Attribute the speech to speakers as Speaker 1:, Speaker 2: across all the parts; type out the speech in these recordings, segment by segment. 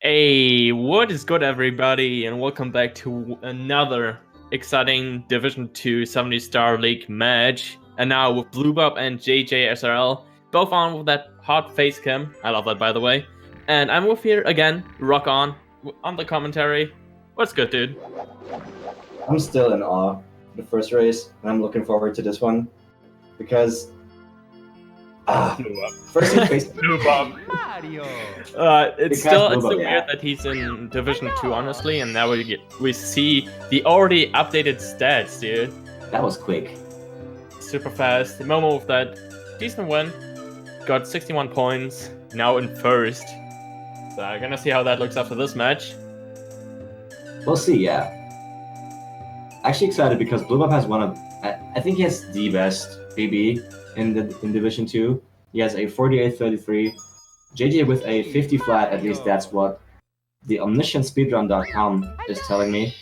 Speaker 1: Hey, what is good, everybody, and welcome back to another exciting Division 2 70-star league match. And now with BlueBob and JJsrl, both on with that hot face cam. I love that, by the way. And I'm with here again, Rock on the commentary. What's good, dude?
Speaker 2: I'm still in awe of the first race, and I'm looking forward to this one because first he faced
Speaker 1: BlueBob. It's still weird that he's in Division 2, honestly, and now we see the already updated stats, dude.
Speaker 2: That was quick.
Speaker 1: Super fast. Momo with that decent win. Got 61 points, now in first. So I'm gonna see how that looks after this match.
Speaker 2: We'll see, yeah. Actually excited because BlueBob has one of, I think he has the best PB in Division 2. He has a 48-33. JJ with a 50 flat, at least that's what the omniscient speedrun.com is telling me.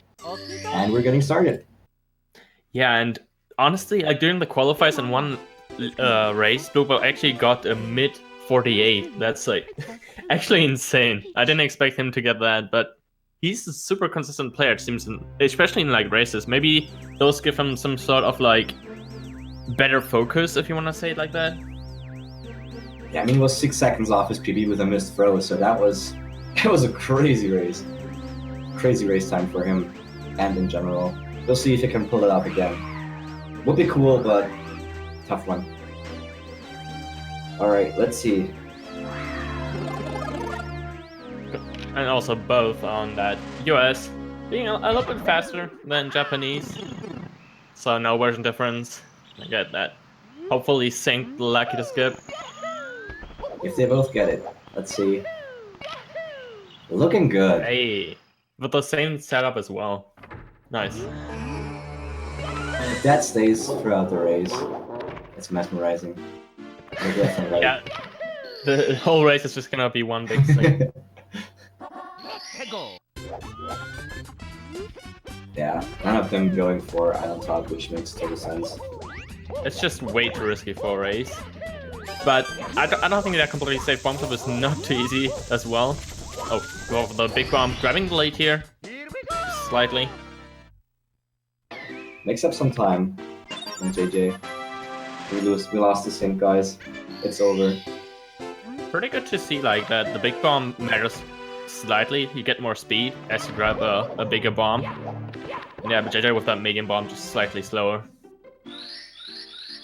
Speaker 2: And we're getting started.
Speaker 1: Yeah, and honestly, like during the qualifiers in one race, BlueBob actually got a mid 48. That's like actually insane. I didn't expect him to get that, but he's a super consistent player, it seems, especially in like races. Maybe those give him some sort of like better focus, if you want to say it like that.
Speaker 2: Yeah, I mean, he was 6 seconds off his PB with a missed throw, so that was a crazy race. Crazy race time for him, and in general. We'll see if he can pull it off again. Would be cool, but tough one. Alright, let's see.
Speaker 1: And also both on that US being a little bit faster than Japanese. So no version difference. I get that. Hopefully sync the lucky to skip.
Speaker 2: If they both get it, let's see. Looking good.
Speaker 1: Hey, with the same setup as well. Nice.
Speaker 2: If that stays throughout the race, it's mesmerizing.
Speaker 1: Yeah, the whole race is just gonna be one big thing.
Speaker 2: Yeah, none of them going for island top, which makes total sense.
Speaker 1: It's just way too risky for a race. But I don't think that completely safe. Bomb top is not too easy as well. Oh, go for the big bomb. Grabbing the lead here. Slightly.
Speaker 2: Makes up some time from JJ. We lost the sync, guys. It's over.
Speaker 1: Pretty good to see like that. The big bomb matters slightly. You get more speed as you grab a bigger bomb. Yeah, but JJ with that medium bomb just slightly slower.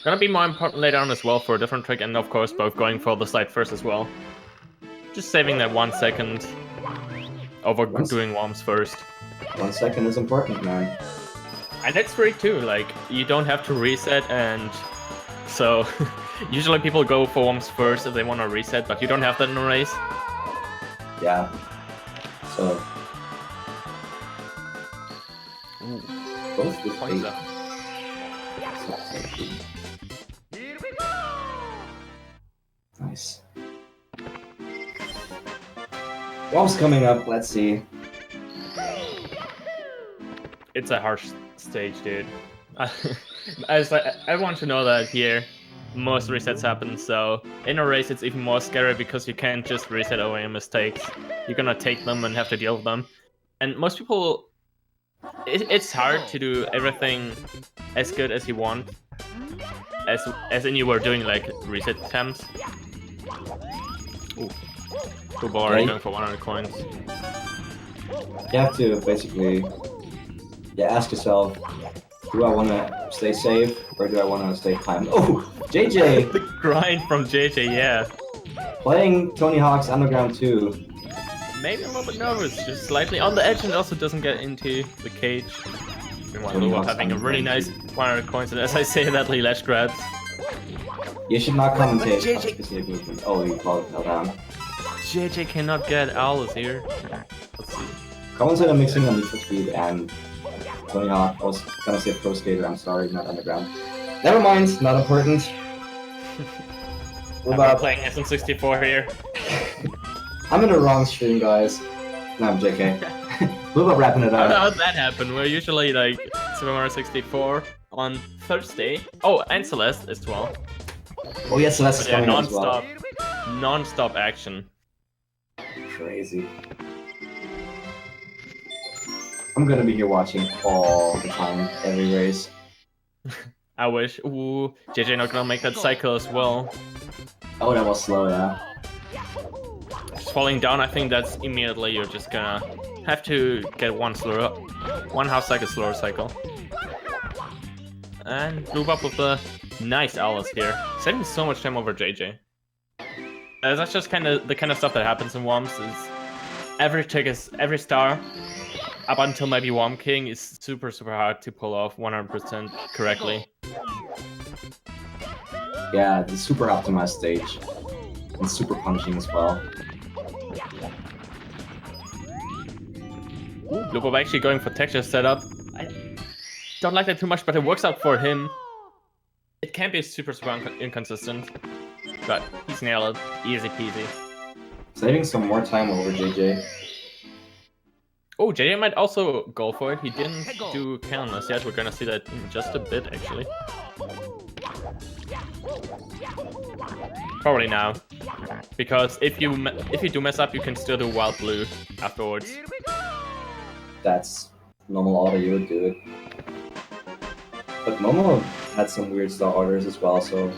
Speaker 1: Gonna be more important later on as well for a different trick, and of course both going for the slide first as well. Just saving that 1 second over doing worms first.
Speaker 2: 1 second is important, man.
Speaker 1: And that's great too, like you don't have to reset, and so usually people go for worms first if they want to reset, but you don't have that in a race.
Speaker 2: Yeah. So
Speaker 1: ooh.
Speaker 2: Both with
Speaker 1: Points
Speaker 2: 8.
Speaker 1: up.
Speaker 2: Nice. Worms coming up, let's see.
Speaker 1: It's a harsh stage, dude. I want to know that here most resets happen, so in a race it's even more scary because you can't just reset away your mistakes. You're gonna take them and have to deal with them. And most people, it's hard to do everything as good as you want, as in you were doing like reset attempts. Ooh. BlueBob already going for 100 coins.
Speaker 2: You have to basically ask yourself, do I want to stay safe or do I want to stay time? Oh, JJ!
Speaker 1: The grind from JJ, yeah.
Speaker 2: Playing Tony Hawk's Underground 2.
Speaker 1: Maybe a little bit nervous, just slightly on the edge, and also doesn't get into the cage. BlueBob having a really nice 100 coins, and as I say that, he ledge grabs.
Speaker 2: You should not commentate. JJ... Oh, you fell down.
Speaker 1: JJ cannot get owls here. Let's see.
Speaker 2: Commentator mixing on Need for Speed and Tony Hawk. I was gonna say Pro Skater, I'm sorry, not Underground. Never mind, not important.
Speaker 1: I'm playing SM64 here.
Speaker 2: I'm in the wrong stream, guys. No, I'm JK. BlueBob wrapping it up.
Speaker 1: How did that happen? We're usually like Super Mario 64 on Thursday. Oh, and Celeste as well.
Speaker 2: Oh yeah, Celeste is coming as well.
Speaker 1: Non-stop action.
Speaker 2: Crazy. I'm gonna be here watching all the time, every race.
Speaker 1: I wish. Ooh, JJ not gonna make that cycle as well.
Speaker 2: Oh, that was slow, yeah.
Speaker 1: Just falling down, I think that's immediately you're just gonna have to get one half cycle slower cycle. And BlueBob with the nice Alice here, saving so much time over JJ. That's just kind of the kind of stuff that happens in Worms. Is every star up until maybe Worm King is super hard to pull off 100% correctly.
Speaker 2: Yeah, the super optimized stage. And super punching as well.
Speaker 1: BlueBob actually going for texture setup. I don't like that too much, but it works out for him. It can be super inconsistent, but he's nailed it. Easy peasy.
Speaker 2: Saving some more time over JJ.
Speaker 1: Oh, JJ might also go for it. He didn't do Canonless yet. We're gonna see that in just a bit, actually. Probably now, because if you do mess up, you can still do Wild Blue afterwards.
Speaker 2: That's normal order, you would do it. But Momo had some weird star orders as well, so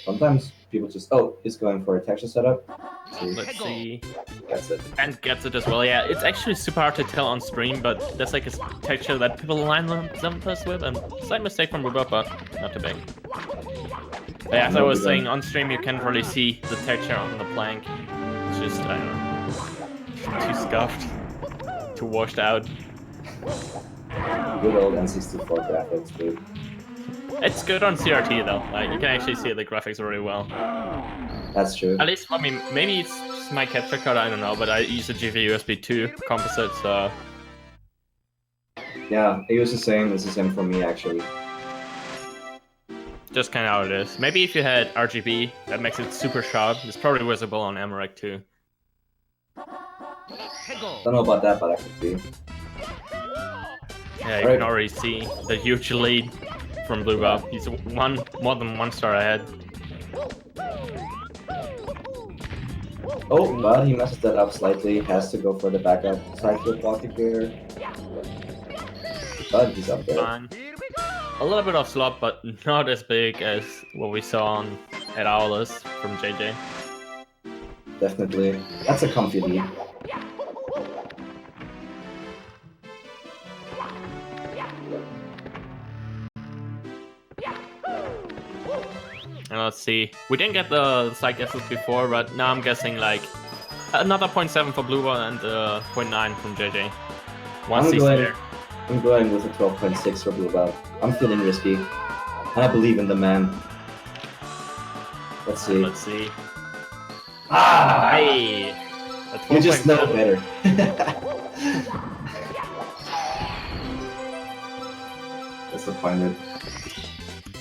Speaker 2: sometimes people just he's going for a texture setup.
Speaker 1: Let's see.
Speaker 2: Gets it.
Speaker 1: And gets it as well, yeah. It's actually super hard to tell on stream, but that's like a texture that people line themselves with, and slight mistake from BlueBob, but not too big. But yeah, as I was saying, on stream you can't really see the texture on the plank. It's just, I don't know, too scuffed, too washed out.
Speaker 2: Good old N64 graphics, dude.
Speaker 1: It's good on CRT though, like you can actually see the graphics really well.
Speaker 2: That's true.
Speaker 1: At least, I mean, maybe it's just my capture card, I don't know, but I use a GV USB 2 composite, so...
Speaker 2: Yeah, it was the same. It's the same for me, actually.
Speaker 1: Just kind of how it is. Maybe if you had RGB, that makes it super sharp. It's probably visible on Amarak too.
Speaker 2: Don't know about that, but I could be.
Speaker 1: Yeah, you can already see the huge lead from BlueBob. He's more than one star ahead.
Speaker 2: Oh, but he messes that up slightly. Has to go for the backup side flip pocket here. But he's up there.
Speaker 1: Fine. A little bit of slop, but not as big as what we saw at Owlus from JJ.
Speaker 2: Definitely. That's a comfy lead.
Speaker 1: And let's see. We didn't get the side guesses before, but now I'm guessing like another 0.7 for BlueBob and 0.9 from JJ.
Speaker 2: I'm going with a 12.6 for BlueBob. I'm feeling risky. And I believe in the man. Let's see.
Speaker 1: Let's see.
Speaker 2: Ah!
Speaker 1: Hey!
Speaker 2: You just know better. Disappointed.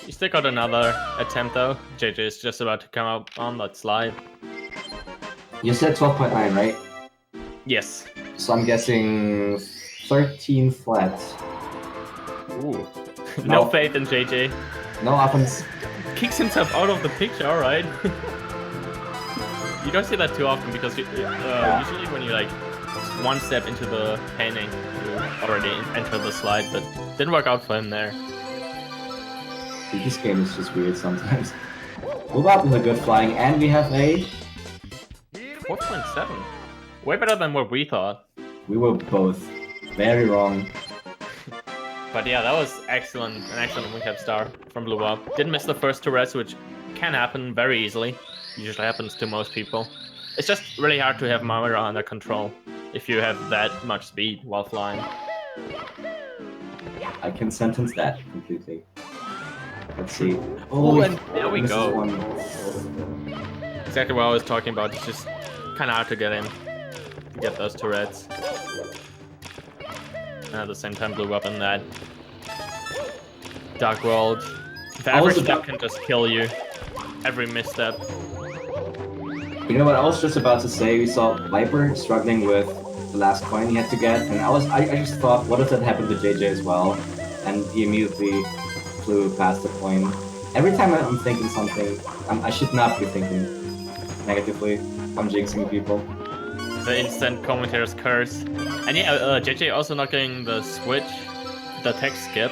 Speaker 1: You still got another attempt though. JJ is just about to come up on that slide.
Speaker 2: You said 12.9, right?
Speaker 1: Yes.
Speaker 2: So I'm guessing 13 flats.
Speaker 1: Ooh. No faith in JJ.
Speaker 2: No offense.
Speaker 1: Kicks himself out of the picture, alright. You don't see that too often because usually when you like one step into the painting, you already enter the slide, but didn't work out for him there.
Speaker 2: This game is just weird sometimes. BlueBob with a good flying, and we have a
Speaker 1: 4.7. Way better than what we thought.
Speaker 2: We were both very wrong.
Speaker 1: But yeah, that was excellent. An excellent wingcap star from BlueBob. Didn't miss the first Tourette's, which can happen very easily. Usually happens to most people. It's just really hard to have Mamara under control if you have that much speed while flying.
Speaker 2: I can sentence that completely. Let's see.
Speaker 1: Oh, and there we go.
Speaker 2: One.
Speaker 1: Exactly what I was talking about. It's just kind of hard to get in. Get those Tourette's. And at the same time, BlueBob in that Dark World. The average step can just kill you. Every misstep.
Speaker 2: You know what I was just about to say? We saw Viper struggling with the last coin he had to get, and I just thought, what if that happened to JJ as well? And he immediately flew past the coin. Every time I'm thinking something, I should not be thinking negatively. I'm jinxing people.
Speaker 1: The instant commentators curse. And yeah, JJ also not getting the switch, the tech skip.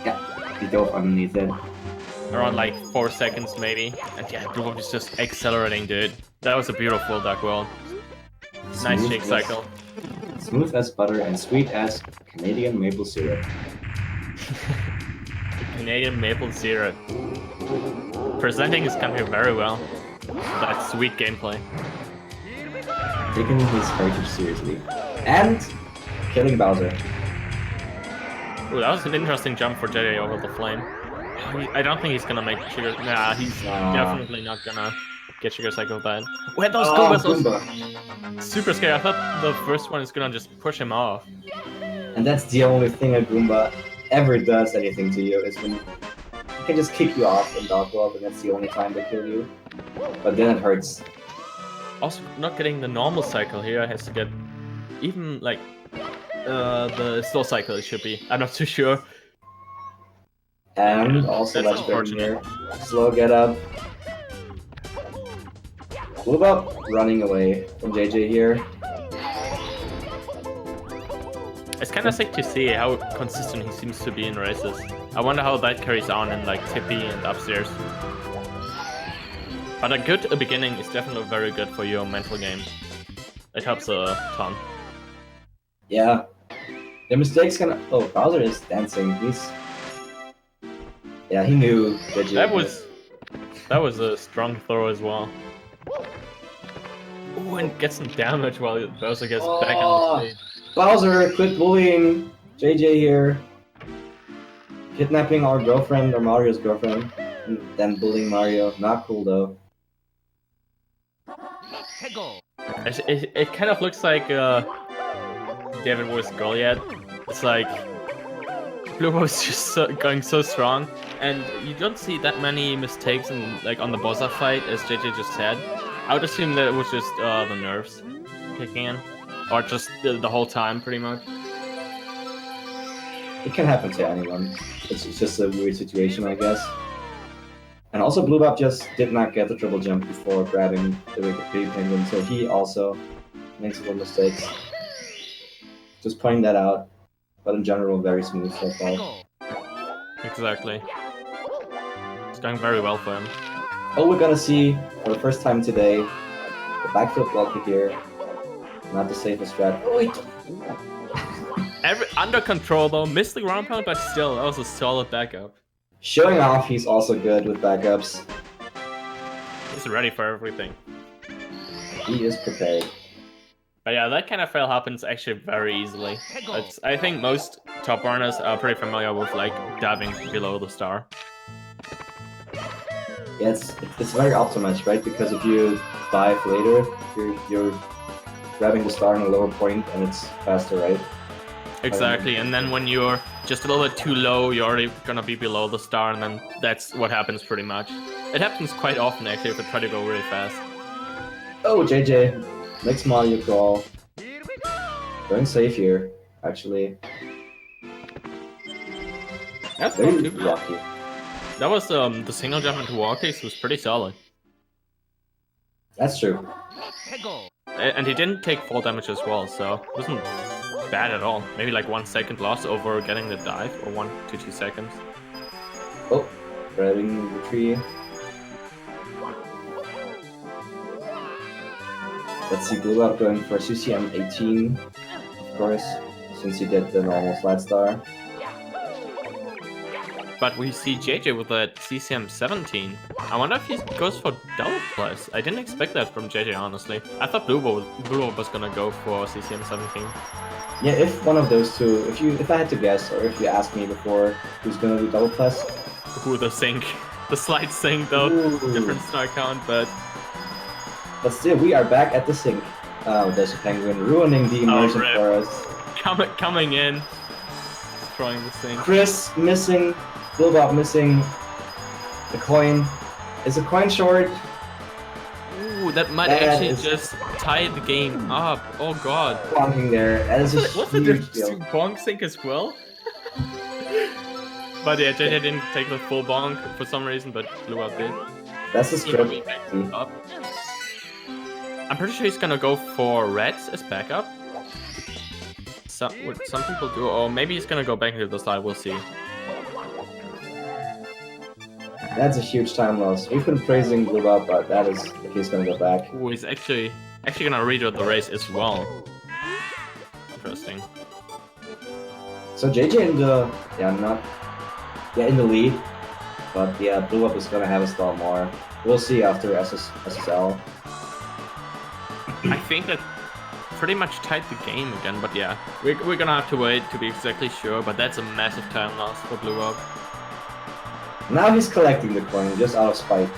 Speaker 2: Yeah, he dove underneath it.
Speaker 1: Around like 4 seconds maybe. And yeah, BlueBob is just accelerating, dude. That was a beautiful duck roll. Nice shake cycle.
Speaker 2: Smooth as butter and sweet as Canadian maple syrup.
Speaker 1: Canadian maple syrup. Presenting his country very well. That sweet gameplay.
Speaker 2: Taking his heritage seriously. And killing Bowser.
Speaker 1: Ooh, that was an interesting jump for JJ over the flame. I don't think he's gonna make Sugar. Nah, he's definitely not gonna get Sugar Cycle with that. Where those Goombas? Super scary. I thought the first one is gonna just push him off.
Speaker 2: And that's the only thing a Goomba ever does anything to you, is when he can just kick you off in Dark World, and that's the only time they kill you. But then it hurts.
Speaker 1: Also, not getting the normal cycle here has to get even like the slow cycle. It should be. I'm not too sure.
Speaker 2: And also let's go here. Slow get up. BlueBob running away from JJ here.
Speaker 1: It's kind of sick to see how consistent he seems to be in races. I wonder how that carries on in like Tippy and upstairs. But a good beginning is definitely very good for your mental game. It helps a ton.
Speaker 2: Yeah. The mistake's gonna... Oh, Bowser is dancing. He's... Yeah, he knew JJ.
Speaker 1: That was a strong throw as well. Ooh, and gets some damage while Bowser gets back on the stage.
Speaker 2: Bowser, quit bullying JJ here. Kidnapping our girlfriend, or Mario's girlfriend, and then bullying Mario. Not cool though.
Speaker 1: It kind of looks like David vs. Goliath. It's like BlueBob is just going so strong, and you don't see that many mistakes in like on the boss fight, as JJ just said. I would assume that it was just the nerves kicking in, or just the whole time, pretty much.
Speaker 2: It can happen to anyone. It's just a weird situation, I guess. And also, BlueBob just did not get the triple jump before grabbing the baby penguin, so he also makes little mistakes. Just pointing that out. But in general, very smooth so far.
Speaker 1: Exactly. It's going very well for him.
Speaker 2: Oh, we're gonna see, for the first time today, the backflip wall kick here. Not the safest strat. Oh,
Speaker 1: under control though, missed the ground pound, but still, that was a solid backup.
Speaker 2: Showing off, he's also good with backups.
Speaker 1: He's ready for everything.
Speaker 2: He is prepared.
Speaker 1: But yeah, that kind of fail happens actually very easily. I think most top runners are pretty familiar with like diving below the star.
Speaker 2: Yeah, it's very optimized, right? Because if you dive later, you're grabbing the star in a lower point and it's faster, right?
Speaker 1: Exactly, and then when you're just a little bit too low, you're already gonna be below the star, and then that's what happens pretty much. It happens quite often actually if you try to go really fast.
Speaker 2: Oh, JJ. Next Mario crawl. Going safe here, actually.
Speaker 1: That's
Speaker 2: very
Speaker 1: not too bad.
Speaker 2: lucky.
Speaker 1: That was the single jump into wall kicks was pretty solid.
Speaker 2: That's true.
Speaker 1: And he didn't take fall damage as well, so it wasn't bad at all. Maybe like 1 second loss over getting the dive, or 1 to 2 seconds.
Speaker 2: Oh, grabbing the tree. Let's see, BlueBob going for CCM 18, of course, since he did the normal slide star.
Speaker 1: But we see JJ with that CCM 17. I wonder if he goes for double plus. I didn't expect that from JJ, honestly. I thought BlueBob was gonna go for CCM 17.
Speaker 2: Yeah, if one of those two, if I had to guess, or if you asked me before who's gonna do double plus.
Speaker 1: Ooh, the sink. The slide sink though. Ooh. Different star count, but
Speaker 2: still, we are back at the sink. Oh, there's a penguin ruining the immersion for us.
Speaker 1: Coming in. Destroying the sink.
Speaker 2: Chris missing. BlueBob missing. The coin. Is the coin short?
Speaker 1: Ooh, that might actually just tie the game up. Oh god.
Speaker 2: Bonking there. That is a huge deal.
Speaker 1: Bonk sink as well? But yeah, JJ didn't take the full bonk for some reason, but BlueBob did.
Speaker 2: That's a strip.
Speaker 1: I'm pretty sure he's gonna go for reds as backup. What some people do, or maybe he's gonna go back into the slide. We'll see.
Speaker 2: That's a huge time loss. We've been praising BlueBob, but that is if he's gonna go back.
Speaker 1: Ooh, he's actually gonna redo the race as well. Interesting.
Speaker 2: So JJ in the in the lead, but yeah, BlueBob is gonna have a stall more. We'll see after SSL.
Speaker 1: I think that pretty much tied the game again, but yeah, we're gonna have to wait to be exactly sure. But that's a massive time loss for BlueBob.
Speaker 2: Now he's collecting the coin just out of spite.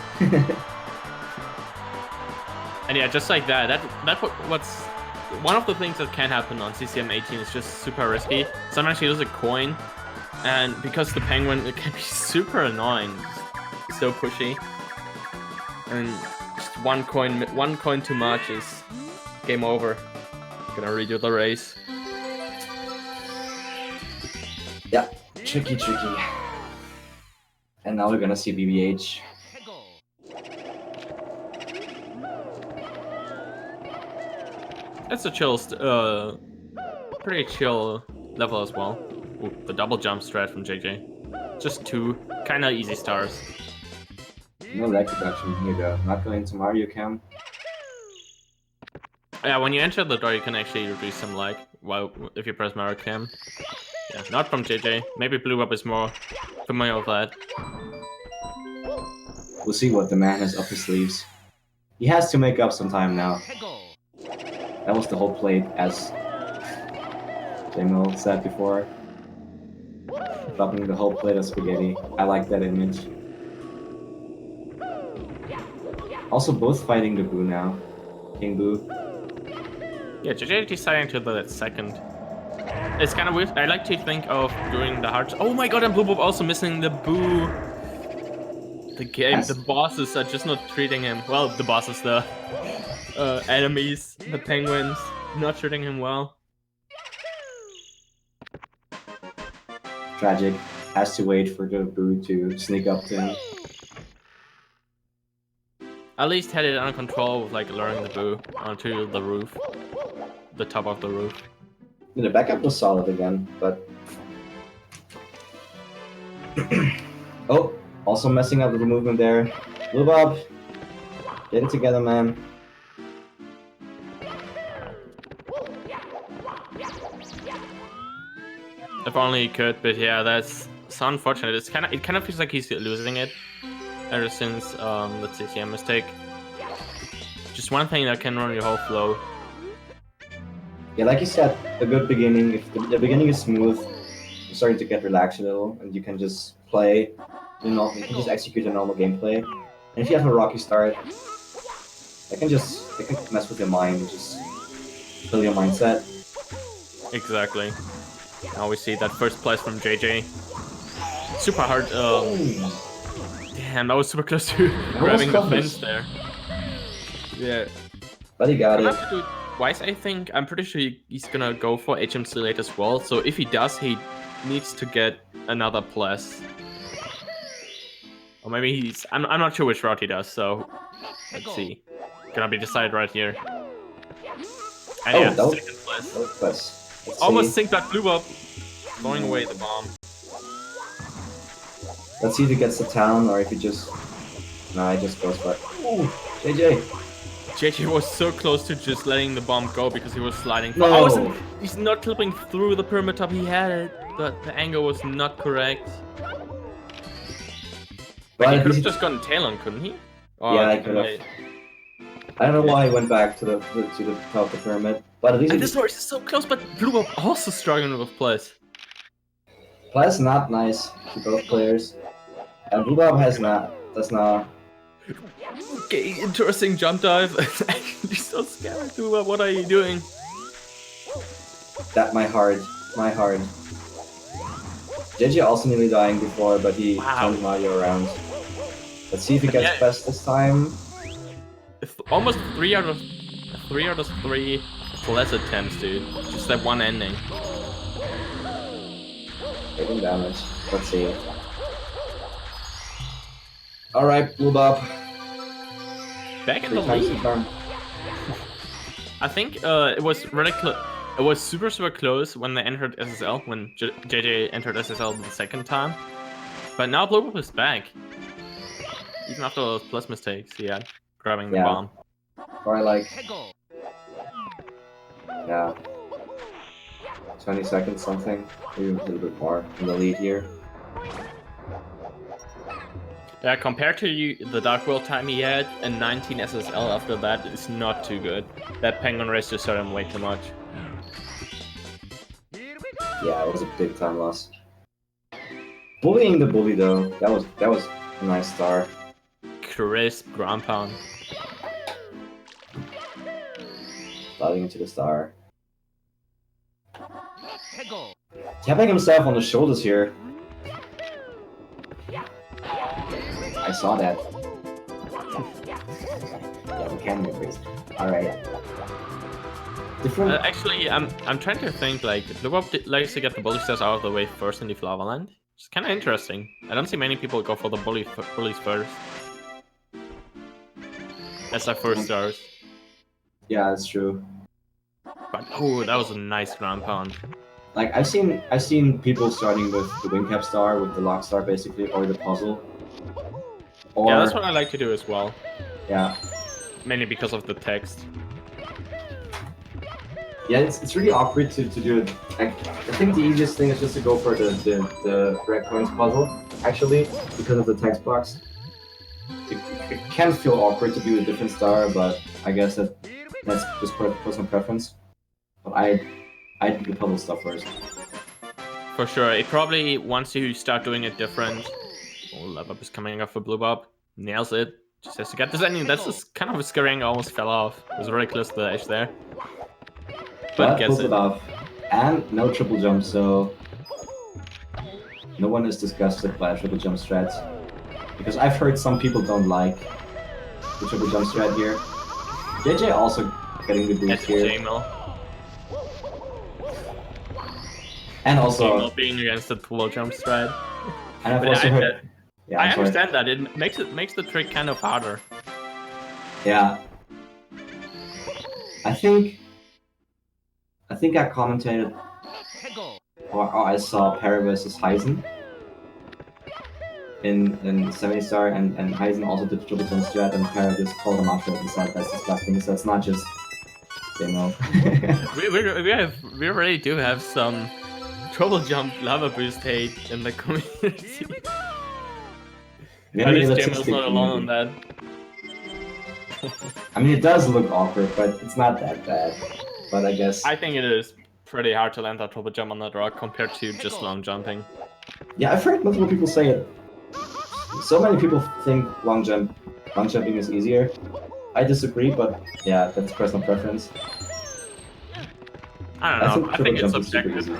Speaker 1: And yeah, just like that. What's one of the things that can happen on CCM 18 is just super risky. Sometimes you lose a coin, and because the penguin, it can be super annoying, so pushy. And just one coin too much is game over. Gonna redo the race.
Speaker 2: Yeah, tricky. And now we're gonna see BBH.
Speaker 1: That's a pretty chill level as well. Ooh, the double jump strat from JJ. Just two kinda easy stars.
Speaker 2: No lag reduction here though. Not going to Mario Cam.
Speaker 1: Yeah, when you enter the door, you can actually reduce some lag if you press Mario Cam. Yeah, not from JJ. Maybe BlueBob is more familiar with that.
Speaker 2: We'll see what the man has up his sleeves. He has to make up some time now. That was the whole plate, as JML said before. Dropping the whole plate of spaghetti. I like that image. Also, both fighting the Boo now. King Boo.
Speaker 1: Yeah, JJ deciding to that second. It's kind of weird. I like to think of doing the hard. Oh my god, and BlueBob also missing the Boo. The game, the bosses are just not treating him well. The bosses, the enemies, the penguins, not treating him well.
Speaker 2: Tragic. Has to wait for the Boo to sneak up to him.
Speaker 1: At least had it under control with like luring the Boo onto the roof, the top of the roof.
Speaker 2: The backup was solid again, but oh, also messing up with the movement there. BlueBob, get it together, man.
Speaker 1: If only he could, but yeah, that's so unfortunate. It kind of feels like he's losing it ever since the CCM mistake. Just one thing that can ruin your whole flow.
Speaker 2: Yeah, like you said, a good beginning. If the beginning is smooth, you're starting to get relaxed a little, and you can just play. You know, you can just execute a normal gameplay. And if you have a rocky start, they can mess with your mind and just kill your mindset.
Speaker 1: Exactly. Now we see that first place from JJ. Super hard. Damn, that was super close to grabbing the fence there. Yeah.
Speaker 2: But he got it.
Speaker 1: Twice, I think. I'm pretty sure he's gonna go for HMC late as well. So if he does, he needs to get another plus. Or maybe he's... I'm not sure which route he does, so... Let's see. Gonna be decided right here. And yeah, second place. Almost synced that BlueBob. Throwing away the bomb.
Speaker 2: Let's see if he gets to town or if he just... Nah, he just goes for it. Ooh, JJ!
Speaker 1: JJ was so close to just letting the bomb go because he was sliding.
Speaker 2: No.
Speaker 1: Oh, he's not clipping through the pyramid top. He had it, but the angle was not correct. But he could have just gone tail on, couldn't he? Or
Speaker 2: yeah, I could have. I don't know why he went back to the top of the pyramid, but at least.
Speaker 1: And this horse is so close, but BlueBob also struggling with place.
Speaker 2: Plus, not nice to both players, and BlueBob does not.
Speaker 1: Okay, interesting jump dive. Actually, so scary, BlueBob. What are you doing?
Speaker 2: My heart. JJ also nearly dying before, but he turned Mario around. Let's see if he gets best this time.
Speaker 1: Almost 3 out of 3 plus attempts, dude. Just that one ending.
Speaker 2: Taking damage. Let's see. Alright, BlueBob.
Speaker 1: Back in the lead. I think it was really close. It was super close when they entered SSL, when JJ entered SSL the second time. But now BlueBob is back. Even after those plus mistakes he had, grabbing the bomb.
Speaker 2: Or like, yeah, 20 seconds something, maybe a little bit more in the lead here.
Speaker 1: Yeah, compared to the Dark World time he had in 19 SSL after that, it's not too good. That Penguin race just hurt him way too much.
Speaker 2: Yeah, it was a big time loss. Bullying the bully though, that was a nice start.
Speaker 1: Crisp ground pound.
Speaker 2: Sliding into the star. Tapping himself on the shoulders here. I saw that. Yeah, the camera freeze. Alright. Different.
Speaker 1: Actually, I'm trying to think, like, BlueBob likes to get the bully stars out of the way first in the Lava Land. It's kind of interesting. I don't see many people go for the bullies first. As their first stars.
Speaker 2: Yeah, that's true.
Speaker 1: But oh, that was a nice ground pound.
Speaker 2: Like I've seen people starting with the wing cap star, with the lock star basically, or the puzzle. Or,
Speaker 1: yeah, that's what I like to do as well.
Speaker 2: Yeah.
Speaker 1: Mainly because of the text.
Speaker 2: Yeah, it's really awkward to do it. I think the easiest thing is just to go for the red coins puzzle, actually, because of the text box. It can feel awkward to do a different star, but I guess that's just personal preference. But I do the puzzle stuff first.
Speaker 1: For sure, it probably once you start doing it different. Oh, Level Up is coming up for BlueBob. Nails it. Just has to get this ending. That's just kind of a scary angle, almost fell off. It was really close to the edge there. But gets it
Speaker 2: off. And no triple jump, so no one is disgusted by a triple jump strat. Because I've heard some people don't like the triple jump strat here. JJ also getting the boost here. And also
Speaker 1: being against the triple jump strat.
Speaker 2: And I've also heard.
Speaker 1: Yeah, I understand that. It makes the trick kind of harder.
Speaker 2: Yeah. I think I commentated, or I saw Parry versus Heisen in 70 star, and Heisen also did triple jump strat, and Parry just called him after it and said that's disgusting. So it's not just, you know.
Speaker 1: we really do have some triple jump lava boost hate in the community.
Speaker 2: Maybe
Speaker 1: this game is not alone on that.
Speaker 2: I mean, it does look awkward, but it's not that bad. But I guess
Speaker 1: I think it is pretty hard to land that triple jump on that rock compared to just long jumping.
Speaker 2: Yeah, I've heard multiple people say it. So many people think long jumping is easier. I disagree, but yeah, that's personal preference.
Speaker 1: I don't know. I think it's subjective.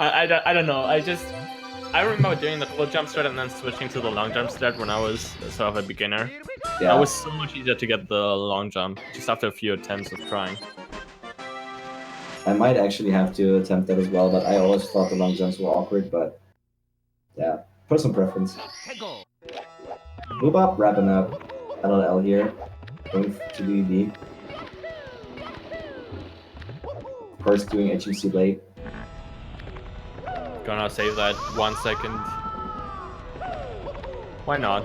Speaker 1: I don't know. I remember doing the triple jump strat and then switching to the long jump strat when I was sort of a beginner. Yeah. It was so much easier to get the long jump just after a few attempts of trying.
Speaker 2: I might actually have to attempt that as well, but I always thought the long jumps were awkward, but yeah, personal preference. BlueBob wrapping up LLL here, going to DD. Of course, doing HMC late.
Speaker 1: Gonna save that 1 second. Why not?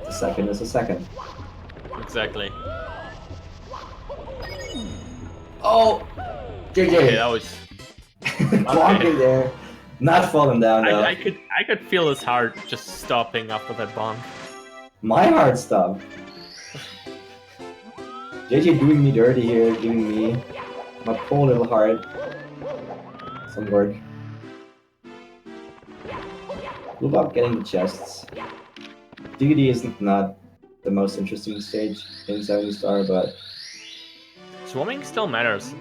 Speaker 2: A second is a second.
Speaker 1: Exactly.
Speaker 2: Oh! JJ!
Speaker 1: Okay, that was...
Speaker 2: Blocking there. Not falling down though.
Speaker 1: I could feel his heart just stopping after that bonk.
Speaker 2: My heart stopped. JJ doing me dirty here, giving me my poor little heart some work. BlueBob getting the chests. DD is not the most interesting stage in 70 star, but
Speaker 1: swarming still matters.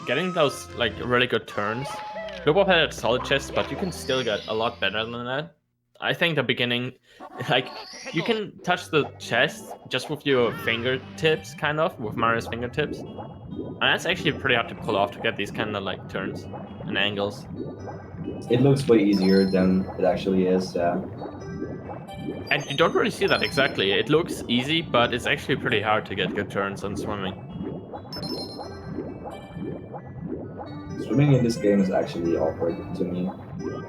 Speaker 1: Getting those like really good turns. BlueBob had a solid chest, but you can still get a lot better than that. I think the beginning, like, you can touch the chest just with your fingertips, kind of, with Mario's fingertips. And that's actually pretty hard to pull off to get these kind of like turns and angles.
Speaker 2: It looks way easier than it actually is, yeah.
Speaker 1: And you don't really see that exactly. It looks easy, but it's actually pretty hard to get good turns on swimming.
Speaker 2: Swimming in this game is actually awkward to me.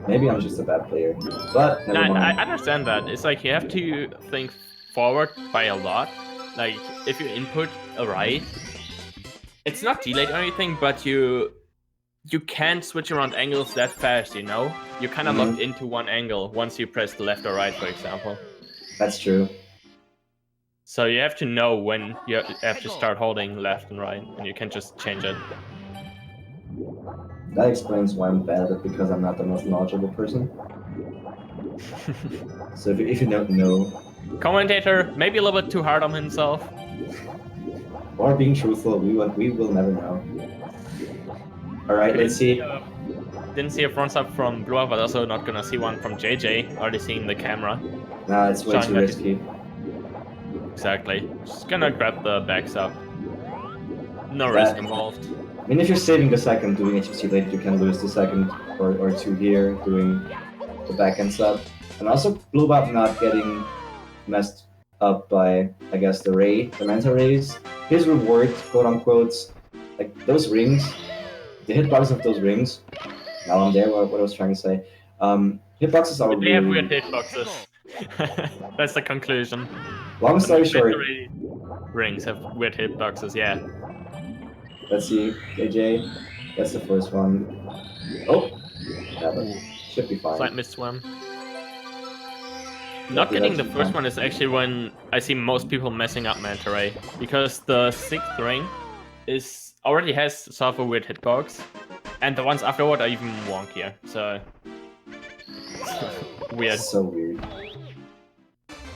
Speaker 2: Maybe I'm just a bad player, but never
Speaker 1: No, I
Speaker 2: mind.
Speaker 1: understand that. It's like you have to think forward by a lot. Like, if you input a right, it's not delayed or anything, but you can't switch around angles that fast, you know? You're kind of locked into one angle once you press the left or right, for example.
Speaker 2: That's true.
Speaker 1: So you have to know when you have to start holding left and right, and you can just change it.
Speaker 2: That explains why I'm bad at it, because I'm not the most knowledgeable person. So if you don't know,
Speaker 1: Commentator, maybe a little bit too hard on himself.
Speaker 2: or being truthful, we will never know. All right, let's see.
Speaker 1: Didn't see a front up from BlueBob, but also not gonna see one from JJ. Already seeing the camera.
Speaker 2: Nah, it's way
Speaker 1: Showing
Speaker 2: too
Speaker 1: that
Speaker 2: risky.
Speaker 1: Exactly. Just gonna grab the backs up. No risk involved.
Speaker 2: I mean, if you're saving the second doing HFC late, you can lose the second or two here doing the backhand sub. And also BlueBob not getting messed up by, I guess, the manta rays. His reward, quote unquote, like those rings, the hitboxes of those rings. Now I'm there, what I was trying to say. Hitboxes are
Speaker 1: They have
Speaker 2: really...
Speaker 1: weird hitboxes. That's the conclusion.
Speaker 2: Long story short...
Speaker 1: Rings have weird hitboxes, yeah.
Speaker 2: Let's see, JJ, that's the first one. Oh! Yeah, but should be fine.
Speaker 1: Slight miss swim. Not getting the first one is actually when I see most people messing up Manta Ray, because the 6th ring already has sort of a weird hitbox, and the ones afterward are even wonkier, so... weird.
Speaker 2: So weird.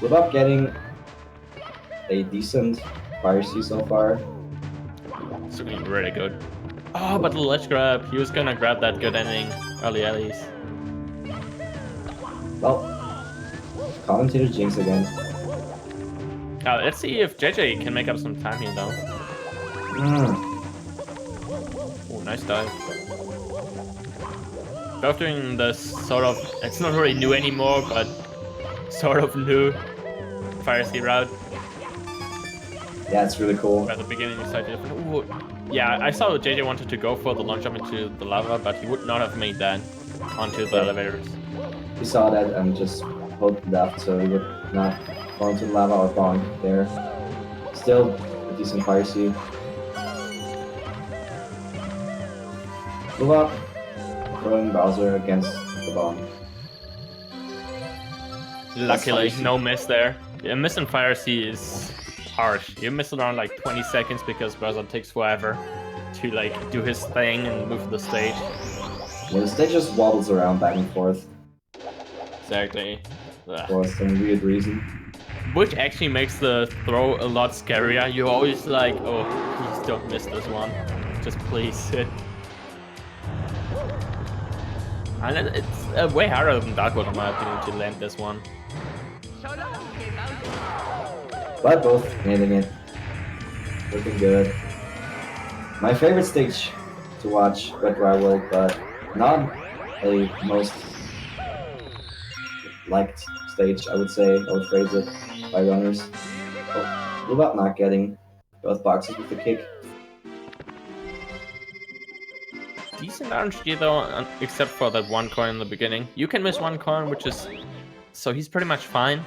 Speaker 2: Without getting a decent fire C so far.
Speaker 1: It's looking really good. Oh, but the ledge grab. He was gonna grab that good ending early alleys.
Speaker 2: Well, commentator jinx again.
Speaker 1: Let's see if JJ can make up some time here, though. Oh, nice dive. Both doing this sort of... It's not really new anymore, but sort of new Fire C route.
Speaker 2: Yeah, it's really cool.
Speaker 1: At the beginning, you started different. Ooh. Yeah, I saw JJ wanted to go for the long jump into the lava, but he would not have made that onto the elevators.
Speaker 2: He saw that and just pulled left, so he would not go into the lava or bonk there. Still a decent fire C. Move up. Throwing Bowser against the bomb.
Speaker 1: Luckily, no miss there. Yeah, missing Fire C is harsh. You miss it around like 20 seconds because Bowser takes forever to like do his thing and move the stage.
Speaker 2: Well, the stage just wobbles around back and forth.
Speaker 1: Exactly.
Speaker 2: For some weird reason.
Speaker 1: Which actually makes the throw a lot scarier. You're always like, oh, please don't miss this one. Just please hit. And it's way harder than Dark World in my opinion to land this one.
Speaker 2: But both nailing it. Looking good. My favorite stage to watch, Red Dry World, but not a most liked stage, I would say. I would phrase it by runners. Oh, without not getting both boxes with the kick.
Speaker 1: Decent RNG though, except for that one coin in the beginning. You can miss one coin, which is... So he's pretty much fine.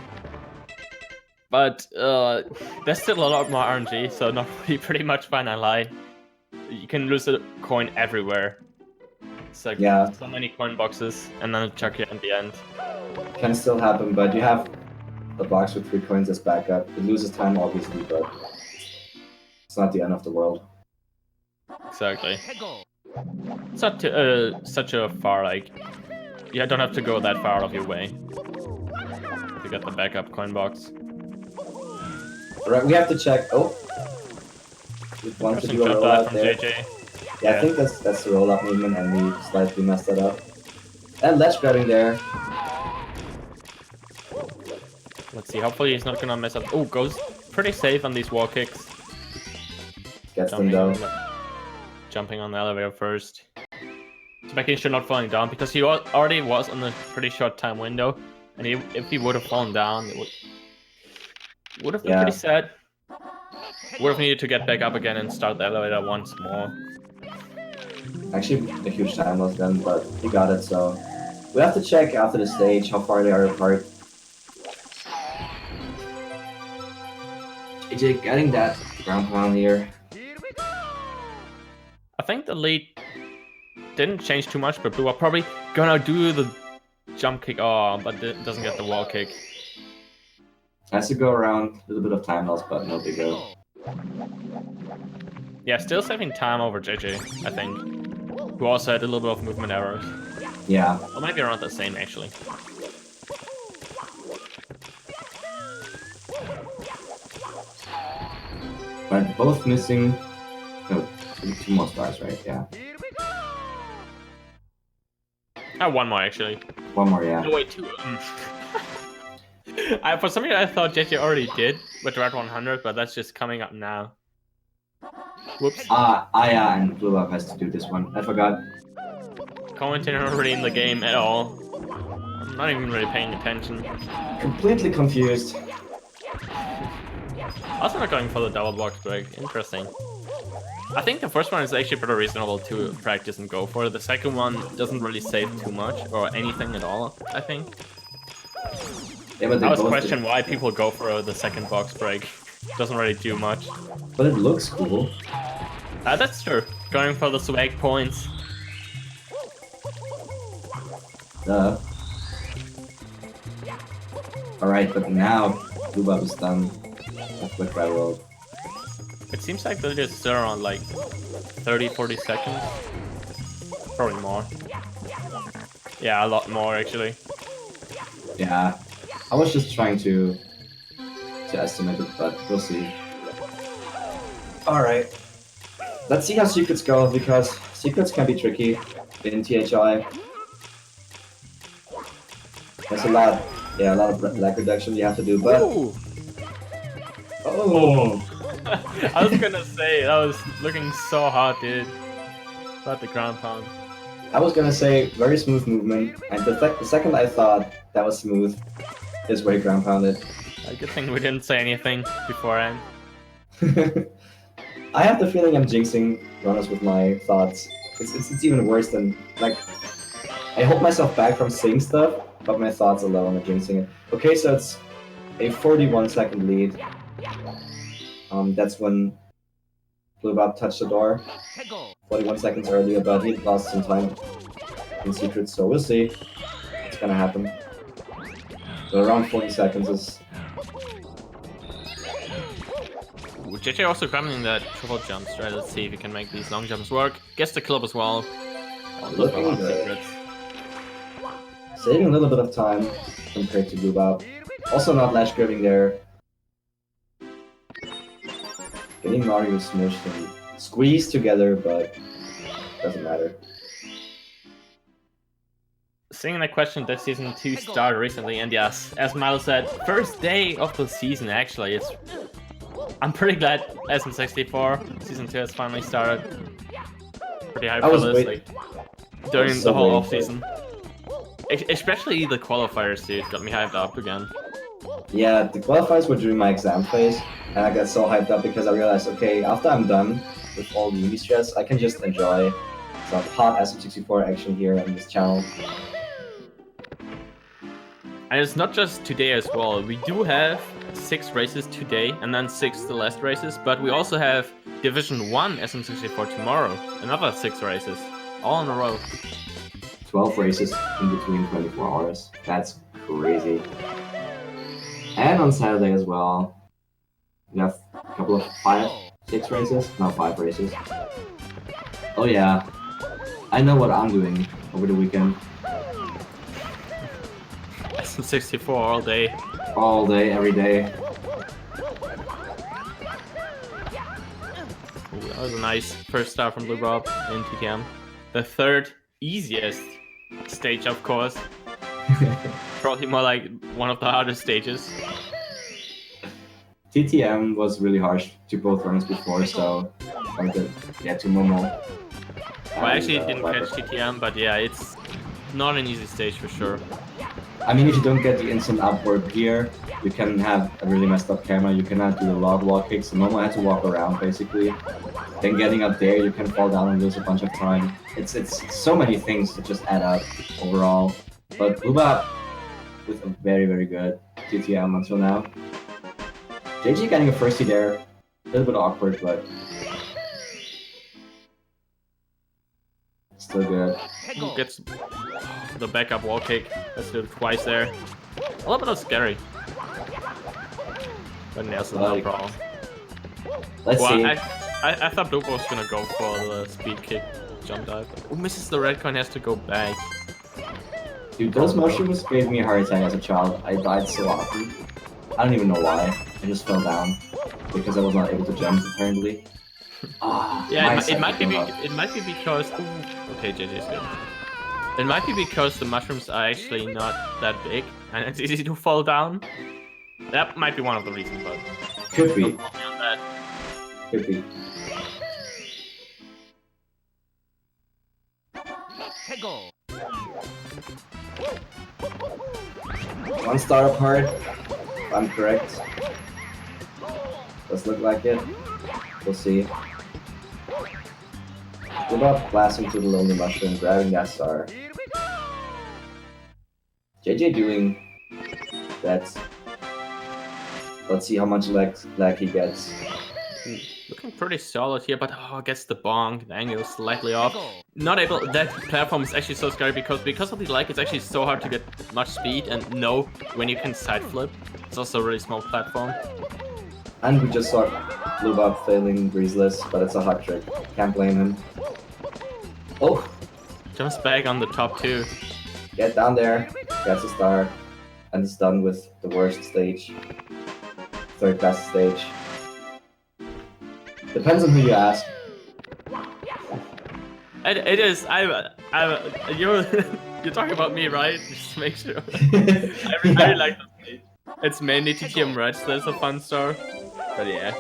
Speaker 1: But there's still a lot more RNG, so not pretty much fine, I lie. You can lose a coin everywhere. It's like so many coin boxes, and then chuck you at the end.
Speaker 2: Can still happen, but you have the box with 3 coins as backup. It loses time, obviously, but it's not the end of the world.
Speaker 1: Exactly. It's not such a far, like... You don't have to go that far out of your way to get the backup coin box.
Speaker 2: Alright, we have to check. Oh! We want to do a rollout there.
Speaker 1: JJ.
Speaker 2: Yeah, I think that's the roll-up movement, and we slightly messed that up. And ledge grabbing there.
Speaker 1: Let's see, hopefully he's not gonna mess up. Oh, goes pretty safe on these wall kicks.
Speaker 2: Gets them though.
Speaker 1: Jumping on the elevator first. Just making sure not falling down, because he already was on a pretty short time window. And if he would have fallen down, it would have been
Speaker 2: Yeah.
Speaker 1: pretty sad. Would have needed to get back up again and start the elevator once more.
Speaker 2: Actually, a huge time loss then, but he got it, so... We have to check after the stage how far they are apart. JJ getting that ground pound here.
Speaker 1: I think the lead didn't change too much, but BlueBob probably gonna do the jump kick. Oh, but it doesn't get the wall kick.
Speaker 2: Has to go around, a little bit of time loss, but no big deal.
Speaker 1: Yeah, still saving time over JJ, I think. Who also had a little bit of movement errors.
Speaker 2: Yeah.
Speaker 1: Or maybe around the same, actually.
Speaker 2: But both missing... No, two more stars, right? Yeah.
Speaker 1: One more, actually.
Speaker 2: One more, yeah.
Speaker 1: No, wait, two. For some reason, I thought JJ already did with Red 100, but that's just coming up now. Whoops.
Speaker 2: Yeah, and BlueBob has to do this one. I forgot.
Speaker 1: Commentator not really in the game at all. I'm not even really paying attention.
Speaker 2: Completely confused.
Speaker 1: Also not going for the double box break. Interesting. I think the first one is actually pretty reasonable to practice and go for. The second one doesn't really save too much or anything at all, I think.
Speaker 2: Yeah, but
Speaker 1: I was questioning why people go for the second box break. Doesn't really do much.
Speaker 2: But it looks cool.
Speaker 1: That's true. Going for the swag points.
Speaker 2: Alright, but now BlueBob is done with Red World.
Speaker 1: It seems like they're just still around like 30-40 seconds. Probably more. Yeah, a lot more actually.
Speaker 2: Yeah. I was just trying to estimate it, but we'll see. Alright. Let's see how secrets go, because secrets can be tricky in THI. There's a lot of lag reduction you have to do, but...
Speaker 1: Ooh.
Speaker 2: Oh!
Speaker 1: I was gonna say, that was looking so hot, dude. About the ground pound.
Speaker 2: I was gonna say, very smooth movement, and the second I thought that was smooth is where he ground pounded.
Speaker 1: Good thing we didn't say anything beforehand.
Speaker 2: I have the feeling I'm jinxing runners with my thoughts. It's even worse than, like, I hold myself back from saying stuff, but my thoughts alone are jinxing it. Okay, so it's a 41-second lead. That's when BlueBob touched the door 41 seconds earlier, but he lost some time in secrets, so we'll see what's gonna happen. So around 40 seconds is...
Speaker 1: Ooh, JJ also grabbing that triple jumps, right? Let's see if he can make these long jumps work. Gets the club as well.
Speaker 2: Looking good. Saving a little bit of time compared to BlueBob. Also not lash grabbing there. Getting Mario smushed and squeezed together, but doesn't matter.
Speaker 1: Seeing the question, that season 2 started recently, and yes, as Miles said, first day of the season actually. I'm pretty glad SM64 season 2 has finally started. Pretty hyped for this, like, during the whole off season. Especially the qualifiers, dude, got me hyped up again.
Speaker 2: Yeah, the qualifiers were during my exam phase, and I got so hyped up because I realized, okay, after I'm done with all the uni stress, I can just enjoy some hot SM64 action here on this channel.
Speaker 1: And it's not just today as well. We do have 6 races today, and then 6 the last races, but we also have Division 1 SM64 tomorrow. Another 6 races, all in a row.
Speaker 2: 12 races in between 24 hours. That's crazy. And on Saturday as well, we have a couple of 6 races? No, 5 races. Oh yeah, I know what I'm doing over the weekend.
Speaker 1: SM64 all day.
Speaker 2: All day, every day.
Speaker 1: Ooh, that was a nice first start from BlueBob in TTM. The third easiest stage, of course. Probably more like one of the hardest stages.
Speaker 2: TTM was really harsh to both runners before, so I could get to Momo.
Speaker 1: Well, I actually didn't catch TTM, but yeah, it's not an easy stage for sure.
Speaker 2: I mean, if you don't get the instant upward here, you can have a really messed up camera. You cannot do a lot of wall kicks. So Momo had to walk around basically. Then getting up there, you can fall down and lose a bunch of time. It's so many things that just add up overall. But BlueBob with a very good TTM until now. JJ getting a firstie there, a little bit awkward, but still good.
Speaker 1: Who gets the backup wall kick? Let's do it twice there. A little bit scary. But nails it, no problem.
Speaker 2: Let's see.
Speaker 1: I thought BlueBob was gonna go for the speed kick jump dive. Oh, misses the red coin, has to go back.
Speaker 2: Dude, those mushrooms gave me a heart attack as a child. I died so often. I don't even know why. I just fell down because I was not able to jump apparently.
Speaker 1: Yeah, it might be because. Ooh, okay, JJ's good. It might be because the mushrooms are actually not that big and it's easy to fall down. That might be one of the reasons, but
Speaker 2: could be. Could be. One star apart, if I'm correct. Does look like it. We'll see. BlueBob blasting to the lonely mushroom, grabbing that star. JJ doing that. Let's see how much lag he gets.
Speaker 1: Looking pretty solid here, but I guess the bonk, the angle is slightly off. Not able. That platform is actually so scary because of the lag, it's actually so hard to get much speed and know when you can side flip. It's also a really small platform.
Speaker 2: And we just saw BlueBob failing breezeless, but it's a hot trick. Can't blame him. Oh!
Speaker 1: Jumps back on the top two.
Speaker 2: Get down there, gets a star, and he's done with the worst stage. Third best stage. Depends on who you ask.
Speaker 1: It is. You're talking about me, right? Just to make sure. I really like the stage. It's mainly TTM Reds that's a fun star, but yeah.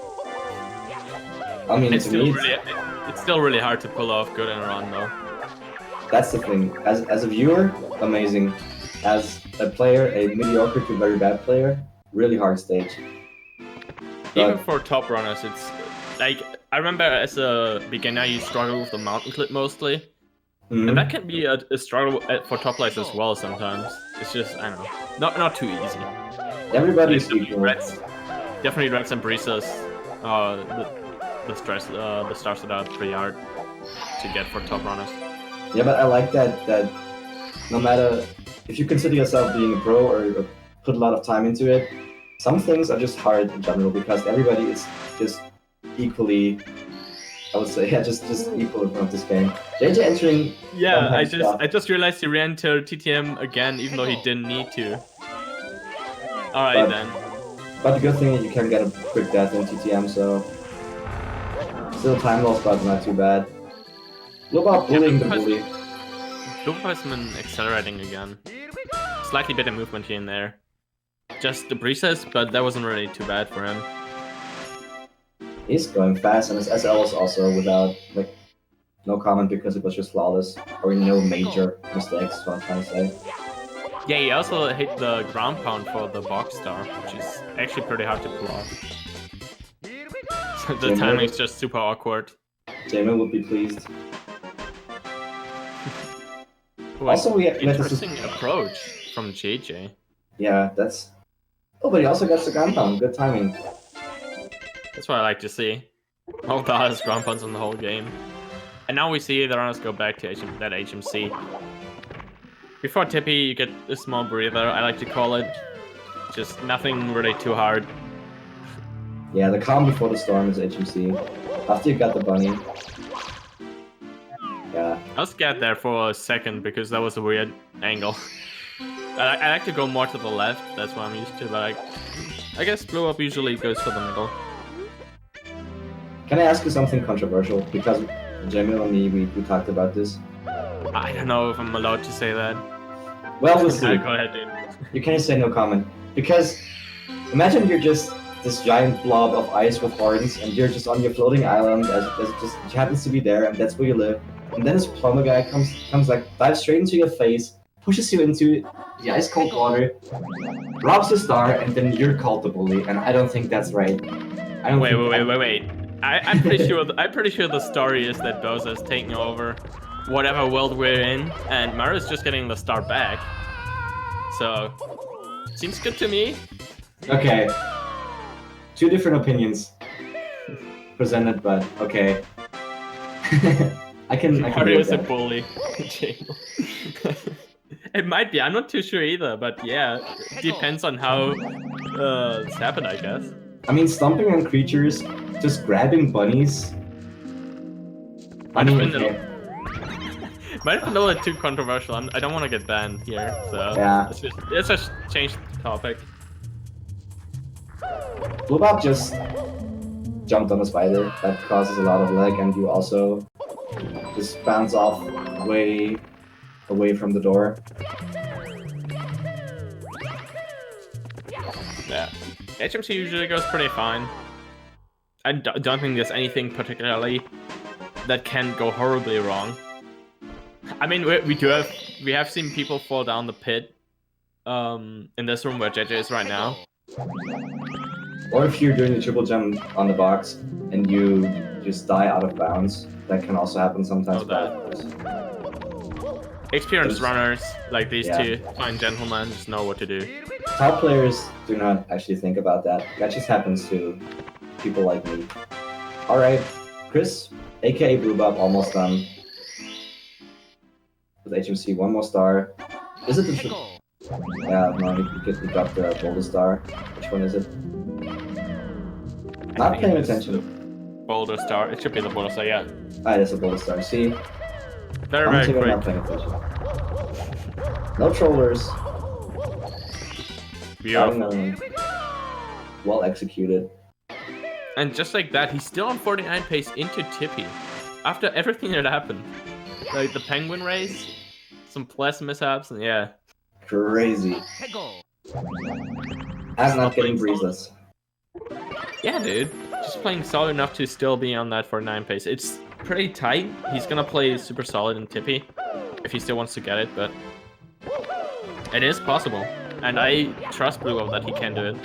Speaker 2: I mean,
Speaker 1: it's still really hard to pull off good and run though.
Speaker 2: That's the thing. As a viewer, amazing. As a player, a mediocre to very bad player, really hard stage. But
Speaker 1: even for top runners, it's like I remember as a beginner you struggle with the mountain clip mostly, and that can be a struggle for top players as well sometimes. It's just I don't know, not too easy.
Speaker 2: Everybody's equal.
Speaker 1: Definitely Reds and Breezes. The stars that are pretty hard to get for top runners.
Speaker 2: Yeah, but I like that no matter if you consider yourself being a pro or put a lot of time into it, some things are just hard in general because everybody is just equally, I would say, just equal in front of this game. JJ entering.
Speaker 1: Yeah, I just realized he re-entered TTM again, even though he didn't need to. Alright then.
Speaker 2: But the good thing is you can get a quick death in TTM, so still time loss, but not too bad. BlueBob bullying the bully.
Speaker 1: BlueBob has been accelerating again. Slightly better movement here and there. Just the breezes, but that wasn't really too bad for him.
Speaker 2: He's going fast, and his SL was also without, like, no comment because it was just flawless. Or no major mistakes, is what I'm trying to say.
Speaker 1: Yeah, he also hit the ground pound for the box star, which is actually pretty hard to pull off. So the timing is just super awkward.
Speaker 2: JJsrl would be pleased.
Speaker 1: Ooh,
Speaker 2: also, we had
Speaker 1: interesting approach from JJ.
Speaker 2: Yeah, that's. Oh, but he also gets the ground pound. Good timing.
Speaker 1: That's what I like to see. All the hardest ground pounds in the whole game. And now we see the runners go back to that HMC. Before Tippy, you get a small breather, I like to call it. Just nothing really too hard.
Speaker 2: Yeah, the calm before the storm is HMC. After you got the bunny. Yeah.
Speaker 1: I was scared there for a second because that was a weird angle. I like to go more to the left, that's what I'm used to, but I guess BlueBob usually goes for the middle.
Speaker 2: Can I ask you something controversial? Because JJsrl and me, we talked about this.
Speaker 1: I don't know if I'm allowed to say that.
Speaker 2: Well, we'll see.
Speaker 1: Go ahead, dude.
Speaker 2: You can't say no comment. Because imagine you're just this giant blob of ice with horns, and you're just on your floating island as it just happens to be there, and that's where you live. And then this plumber guy comes like dives straight into your face, pushes you into the ice cold water, robs the star, and then you're called the bully, and I don't think that's right. I don't
Speaker 1: Wait. I'm pretty sure the story is that Bowser's taking over whatever world we're in, and Mario's just getting the star back. So, seems good to me.
Speaker 2: Okay. Two different opinions presented, but okay. I can
Speaker 1: Mario is a
Speaker 2: that.
Speaker 1: bully. It might be. I'm not too sure either, but yeah, depends on how it's happened, I guess.
Speaker 2: I mean, stomping on creatures, just grabbing bunnies. I mean, okay.
Speaker 1: Might have been a little too controversial. I don't want to get banned here, so
Speaker 2: Yeah.
Speaker 1: let's just change the topic.
Speaker 2: BlueBob just jumped on a spider. That causes a lot of lag, and you also just bounce off way away from the door.
Speaker 1: Yeah, HMC usually goes pretty fine. I don't think there's anything particularly that can go horribly wrong. I mean, we have seen people fall down the pit in this room where JJ is right now.
Speaker 2: Or if you're doing the triple jump on the box and you just die out of bounds, that can also happen sometimes.
Speaker 1: Experienced runners like these two fine gentlemen just know what to do.
Speaker 2: Top players do not actually think about that. That just happens to people like me. Alright, Chris, aka BlueBob, almost done. With HMC, one more star. Is it the... Yeah, no, you got the Boulder Star. Which one is it? Not paying attention.
Speaker 1: Boulder Star. It should be the Boulder Star, yeah.
Speaker 2: Ah, it's a Boulder Star. See?
Speaker 1: Very quick.
Speaker 2: Not paying attention. No trollers.
Speaker 1: Beautiful.
Speaker 2: Well executed.
Speaker 1: And just like that, he's still on 49 pace into Tippy. After everything that happened. Like the penguin race, some plus mishaps, and yeah.
Speaker 2: Crazy. I'm not getting breezes.
Speaker 1: Yeah, dude. Just playing solid enough to still be on that 49 pace. It's pretty tight. He's gonna play super solid in Tippy if he still wants to get it, but it is possible. And I trust BlueBob that he can do it.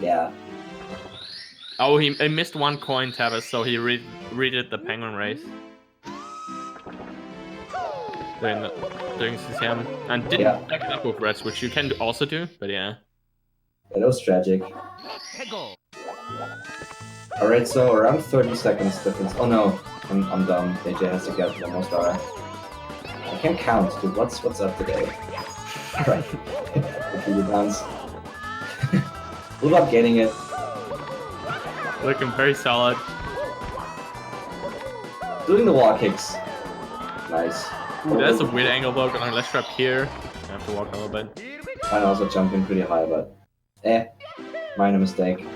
Speaker 2: Yeah.
Speaker 1: Oh, he missed one coin, Tavis, so he redid the penguin race. Doing CCM. And didn't back it up with reds, which you can also do, but yeah.
Speaker 2: That was tragic. Alright, so around 30 seconds difference. Oh no, I'm dumb. JJ has to get one more star. I can't count, dude. What's up today? Alright. Okay, bounce. BlueBob getting it.
Speaker 1: Looking very solid.
Speaker 2: Doing the wall kicks. Nice.
Speaker 1: Ooh, that's a weird angle though. Gonna let's trap here. I have to walk a little bit.
Speaker 2: I'm also jumping pretty high, but minor mistake.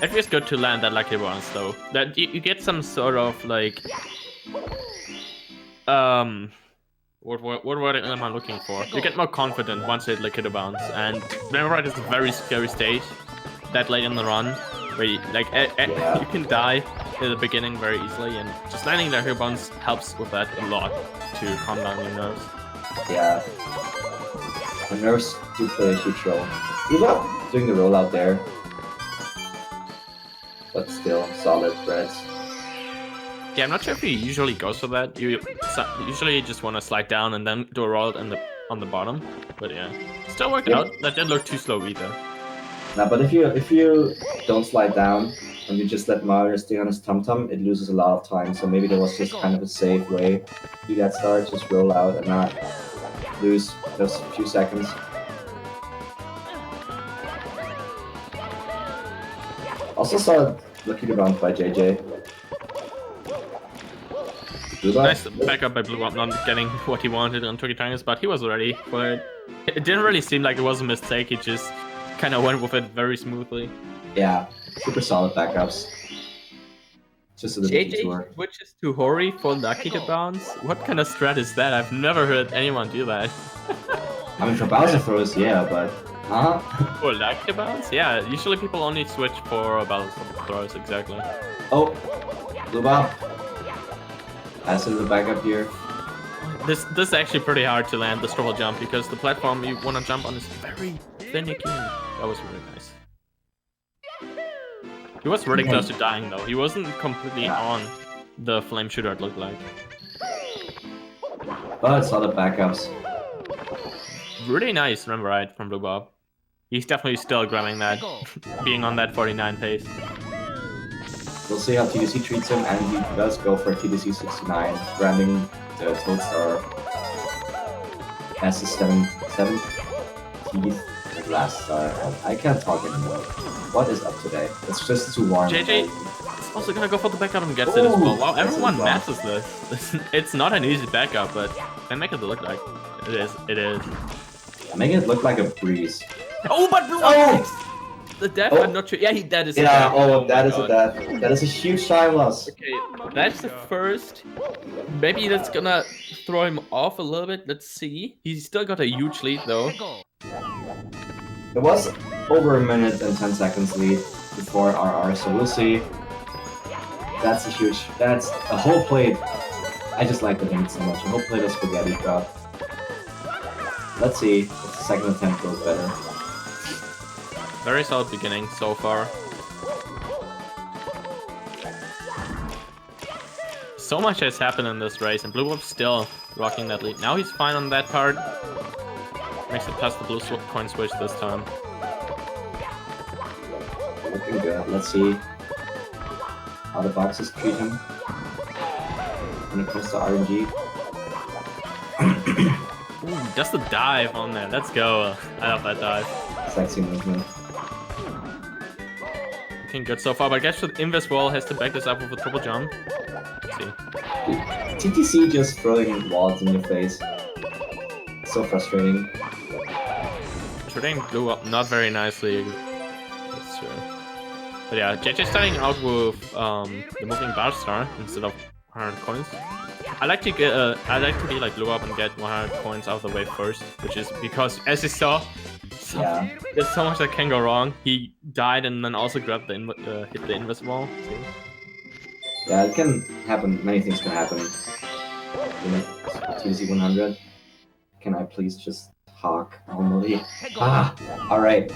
Speaker 1: It feels good to land that lucky bounce though. That you get some sort of like what word am I looking for? You get more confident once you hit lucky bounce, and remember it is a very scary stage that late in the run where you, you can die at the beginning very easily, and just landing the lucky bounce helps with that a lot to calm down your nerves.
Speaker 2: Yeah. The nerves do play a huge role. BlueBob doing the rollout there. But still, solid threads.
Speaker 1: Yeah, I'm not sure if he usually goes for that. You usually just want to slide down and then do a roll on the bottom. But yeah, still worked out. That didn't look too slow either.
Speaker 2: Nah, but if you don't slide down and you just let Mario stay on his tum-tum, it loses a lot of time. So maybe there was just kind of a safe way to do that start, just roll out and not lose those few seconds. Also saw lucky bounce by JJ.
Speaker 1: Nice backup by BlueBob, not getting what he wanted on Tricky Triangles, but he was ready for it. It didn't really seem like it was a mistake, he just kind of went with it very smoothly.
Speaker 2: Yeah, super solid backups. Just a little detour.
Speaker 1: JJ switches to Hori for lucky to bounce? What kind of strat is that? I've never heard anyone do that.
Speaker 2: I mean, for Bowser throws, yeah, but...
Speaker 1: For lucky to bounce? Yeah, usually people only switch for Bowser throws, exactly.
Speaker 2: Oh, BlueBob. Has a little backup here.
Speaker 1: This is actually pretty hard to land this triple jump because the platform you want to jump on is very finicky. That was really nice. He was really close to dying though. He wasn't completely on the flame shooter, it looked like.
Speaker 2: But it's all the backups.
Speaker 1: Really nice run right from BlueBob. He's definitely still grabbing that, being on that 49 pace.
Speaker 2: We'll see how TDC treats him, and he does go for TDC 69, grabbing the Toadstar as his 7th last star. I can't talk anymore. What is up today? It's just too warm.
Speaker 1: JJ is also gonna go for the backup and gets it as well. Wow, everyone masses this. It's not an easy backup, but they make it look like it is. It is.
Speaker 2: Make it look like a breeze.
Speaker 1: Oh, but BlueBob the death. I'm not sure. Yeah, that is.
Speaker 2: Yeah. Oh, that is a death. That is a huge time loss.
Speaker 1: Okay, that's the first. Maybe that's gonna throw him off a little bit. Let's see. He's still got a huge lead though.
Speaker 2: It was over a minute and 10 seconds lead before RR, so we'll see. That's a huge. That's a whole plate. I just like the game so much. A whole plate of spaghetti drop. Let's see if the second attempt goes better.
Speaker 1: Very solid beginning so far. So much has happened in this race, and BlueBob's still rocking that lead. Now he's fine on that part. Makes it past the blue coin switch this time.
Speaker 2: Looking good. Let's see how the boxes treat him when it comes to RNG.
Speaker 1: Ooh, just a dive on there. Let's go. I love that dive.
Speaker 2: Sexy movement.
Speaker 1: Looking good so far, but I guess with Invest has to back this up with a triple jump. Let's see.
Speaker 2: TTC just throwing walls in your face. So frustrating.
Speaker 1: Shooting blew up not very nicely. That's true. But yeah, JJ starting out with the moving bar star instead of 100 coins. I like to be like BlueBob and get 100 coins out of the way first, which is because as you saw, there's so much that can go wrong. He died and then also grabbed the hit the invis wall. Too.
Speaker 2: Yeah, it can happen. Many things can happen. TDC 100. Can I please just talk normally? Ah, all right.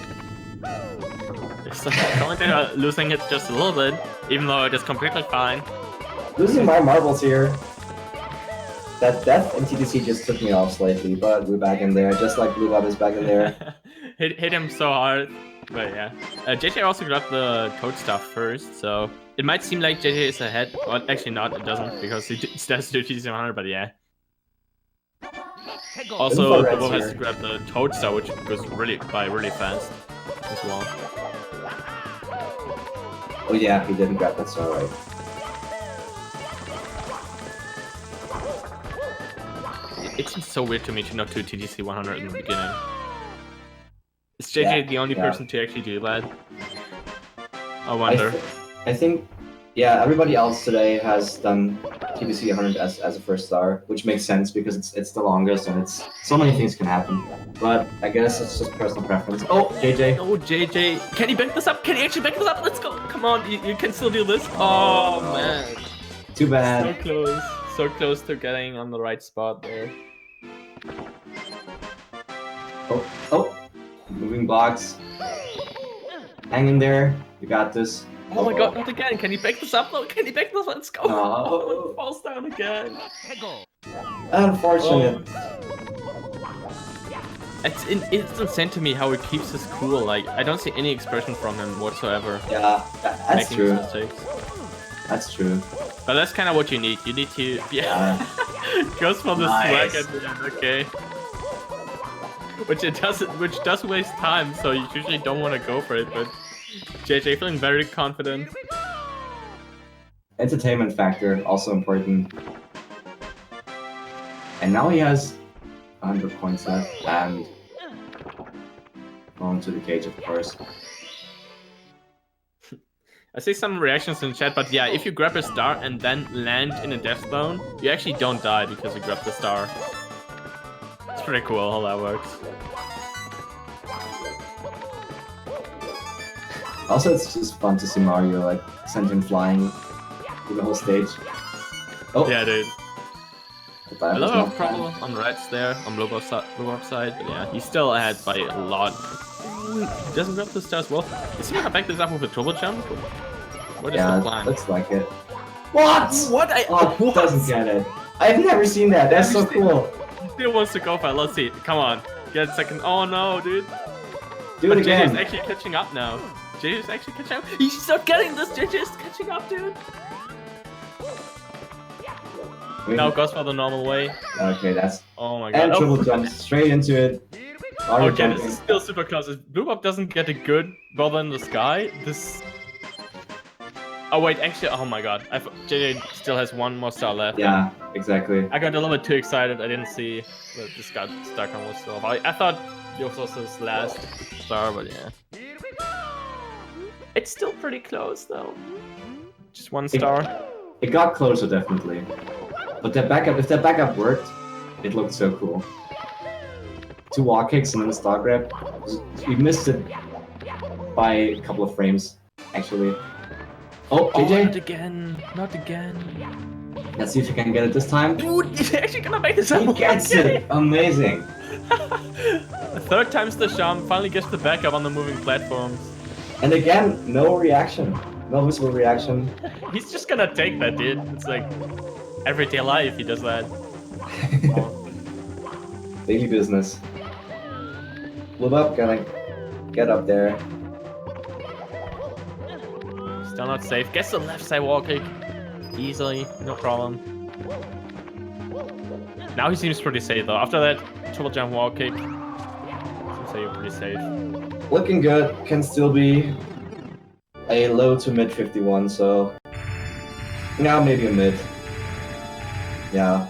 Speaker 1: So Commentator losing it just a little bit, even though it is completely fine.
Speaker 2: Losing my marbles here. That death in TDC just took me off slightly, but we're back in there, just like BlueBob is back in there.
Speaker 1: hit him so hard, but yeah. JJ also grabbed the toad stuff first, so it might seem like JJ is ahead, but actually not, it doesn't, because he does do TDC 100, but yeah. Also, BlueBob has to grab the toad star, which goes really fast as well.
Speaker 2: Oh yeah, he didn't grab that star right.
Speaker 1: It seems so weird to me to not do TDC 100 in the beginning. Is JJ the only person to actually do that? I wonder.
Speaker 2: I think, yeah, everybody else today has done TDC 100 as a first star, which makes sense because it's the longest and it's so many things can happen. But I guess it's just personal preference. Oh, JJ.
Speaker 1: Oh, JJ. Can he back this up? Can he actually back this up? Let's go. Come on, you can still do this. Oh, man.
Speaker 2: Too bad.
Speaker 1: So close. So close to getting on the right spot there.
Speaker 2: Oh. Moving blocks. Hang in there. You got this.
Speaker 1: Oh my god, not again. Can he back this up? No, can he back this? Let's go. Oh, it falls down again.
Speaker 2: Unfortunate.
Speaker 1: It's insane to me how he keeps his cool. Like, I don't see any expression from him whatsoever.
Speaker 2: Yeah, that's true.
Speaker 1: Mistakes.
Speaker 2: That's true.
Speaker 1: But that's kind of what you need. You need to, goes for the swag at the end. Okay. Which does waste time, so you usually don't want to go for it. But JJ feeling very confident.
Speaker 2: Entertainment factor also important. And now he has 100 points left and going to the cage, of course.
Speaker 1: I see some reactions in chat, but yeah, if you grab a star and then land in a death zone, you actually don't die because you grabbed the star. It's pretty cool how that works.
Speaker 2: Also, it's just fun to see Mario like send him flying through the whole stage. Oh
Speaker 1: yeah, dude.
Speaker 2: The
Speaker 1: A
Speaker 2: dive was
Speaker 1: little
Speaker 2: not
Speaker 1: of trouble
Speaker 2: fun.
Speaker 1: on Red's there, on BlueBob's side, but yeah, he's still ahead by a lot. Ooh, he doesn't grab the star as well. Is he gonna back this up with a triple jump? What is the
Speaker 2: Yeah,
Speaker 1: plan?
Speaker 2: looks like it. What?
Speaker 1: What?
Speaker 2: Oh,
Speaker 1: What?
Speaker 2: doesn't get it. I've never seen that. That's so cool.
Speaker 1: He still wants to go for it. Let's see. Come on. Get a second. Oh no, dude.
Speaker 2: Do
Speaker 1: But
Speaker 2: it again.
Speaker 1: JJ's actually catching up now. JJ's actually catching up. He's not getting this. JJ's catching up, dude. Now goes for the normal way.
Speaker 2: Okay, that's...
Speaker 1: Oh my god.
Speaker 2: And triple jumps straight into it. Auto
Speaker 1: Okay,
Speaker 2: jumping.
Speaker 1: this is still super close. If BlueBob doesn't get a good bother in the sky, this... Oh wait, actually, oh my god. JJ still has one more star left.
Speaker 2: Yeah, exactly.
Speaker 1: I got a little bit too excited. I didn't see that this got stuck on was still. I thought this was his last star, but yeah. It's still pretty close though. Just one star.
Speaker 2: It got closer, definitely. But that backup, if that backup worked, it looked so cool. 2 wall kicks and then a star grab. We missed it by a couple of frames, actually. Oh, JJ!
Speaker 1: Not again! Not again!
Speaker 2: Let's see if you can get it this time.
Speaker 1: Dude, he's actually gonna make this up!
Speaker 2: He gets it! Amazing!
Speaker 1: The third time's the charm, finally gets the backup on the moving platforms.
Speaker 2: And again, no reaction. No visible reaction.
Speaker 1: He's just gonna take that, dude. It's like everyday life, he does that.
Speaker 2: Daily business. BlueBob gonna get up there.
Speaker 1: Still not safe. Gets the left side wall kick. Easily, no problem. Now he seems pretty safe though. After that triple jump wall kick, seems like you're pretty safe.
Speaker 2: Looking good. Can still be a low to mid 51, so now maybe a mid. Yeah.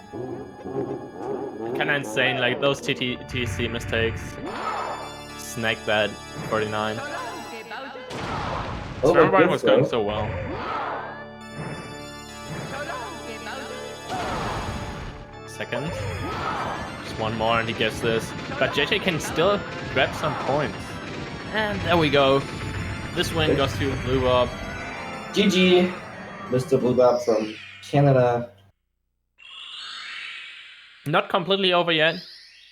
Speaker 1: Kinda insane, like those TTC mistakes. Snag that 49.
Speaker 2: Oh,
Speaker 1: So everybody
Speaker 2: good
Speaker 1: was
Speaker 2: throw.
Speaker 1: going so well. Second. Just one more and he gets this. But JJ can still grab some points. And there we go. This win goes to BlueBob.
Speaker 2: GG, Mr. BlueBob from Canada.
Speaker 1: Not completely over yet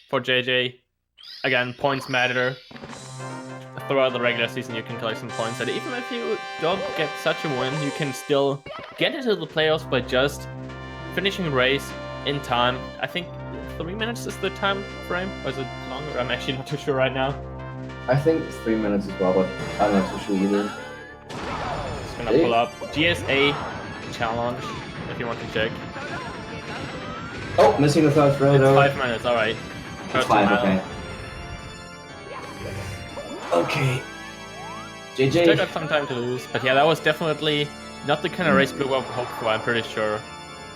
Speaker 1: for JJ. Again, points matter. Throughout the regular season, you can collect some points, and even if you don't get such a win, you can still get into the playoffs by just finishing a race in time. I think 3 minutes is the time frame, or is it longer? I'm actually not too sure right now.
Speaker 2: I think 3 minutes as well, but I'm not too sure either.
Speaker 1: Just gonna pull up GSA challenge if you want to check.
Speaker 2: Oh, missing the third throw
Speaker 1: It's
Speaker 2: though.
Speaker 1: 5 minutes, alright.
Speaker 2: It's 5, okay. Okay.
Speaker 1: Still
Speaker 2: JJ.
Speaker 1: got some time to lose, but yeah, that was definitely not the kind of race BlueBob hoped for, I'm pretty sure.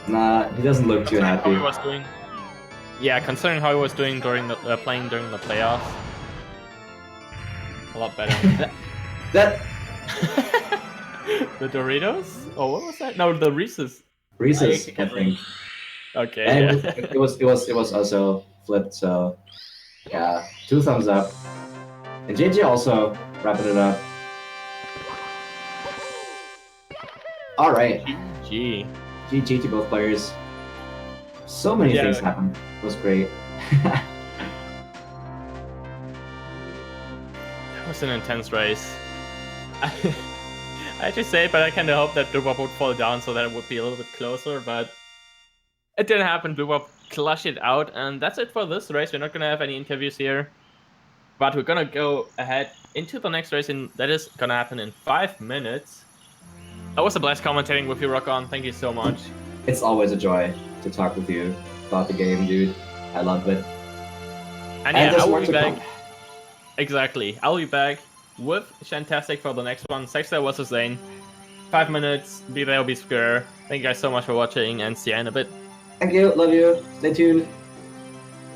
Speaker 2: Nah, he doesn't look too
Speaker 1: How
Speaker 2: happy.
Speaker 1: he was doing. Yeah, considering how he was doing during the playing during the playoffs, a lot better.
Speaker 2: That
Speaker 1: The Doritos? Oh, what was that? No, the Reese's.
Speaker 2: Reese's, I think.
Speaker 1: Okay.
Speaker 2: And
Speaker 1: Yeah.
Speaker 2: it was also flipped, so yeah, 2 thumbs up. And JJ also wrapping it up. All right,
Speaker 1: Gee.
Speaker 2: GG to both players. So many
Speaker 1: Yeah.
Speaker 2: things happened. It was great.
Speaker 1: That was an intense race. I hate to say it, but I kind of hope that BlueBob would fall down so that it would be a little bit closer, but it didn't happen. BlueBob clutched it out, and that's it for this race. We're not going to have any interviews here, but we're going to go ahead into the next race, and that is going to happen in 5 minutes. That was a blast commentating with you, Rock On. Thank you so much.
Speaker 2: It's always a joy to talk with you about the game, dude. I love it.
Speaker 1: And yeah,
Speaker 2: there's
Speaker 1: I will
Speaker 2: more
Speaker 1: be
Speaker 2: to
Speaker 1: back.
Speaker 2: come.
Speaker 1: Exactly. I'll be back with Shantastic for the next one. Sexter vs. Zane. 5 minutes. Be there or be square. Thank you guys so much for watching, and see you in a bit.
Speaker 2: Thank you. Love you. Stay tuned.